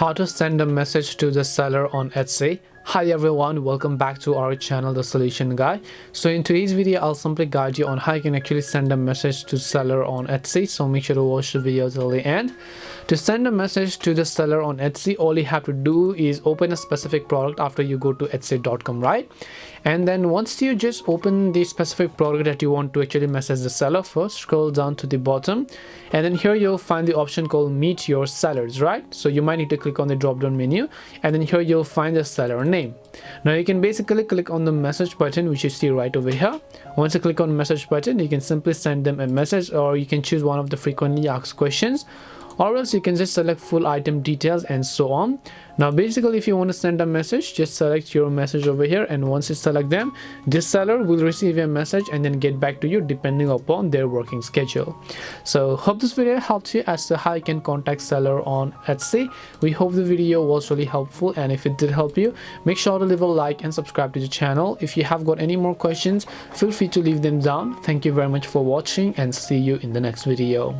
How to send a message to the seller on Etsy. Hi everyone, welcome back to our channel, The Solution Guy. So in today's video, I'll simply guide you on how you can actually send a message to seller on Etsy. So make sure to watch the video till the end. To send a message to the seller on Etsy, all you have to do is open a specific product after you go to Etsy.com, right? And then once you just open the specific product that you want to actually message the seller, first scroll down to the bottom, and then here you'll find the option called Meet Your Sellers, right? So you might need to click on the drop down menu, and then here you'll find the seller name. Now you can basically click on the message button, which you see right over here. Once you click on message button, you can simply send them a message, or you can choose one of the frequently asked questions, or else you can just select full item details and so on. Now basically, if you want to send a message, just select your message over here, and once you select them, this seller will receive a message and then get back to you depending upon their working schedule. So hope this video helped you as to how you can contact seller on Etsy. We hope the video was really helpful, and if it did help you, make sure to leave a like and subscribe to the channel. If you have got any more questions, feel free to leave them down. Thank you very much for watching, and see you in the next video.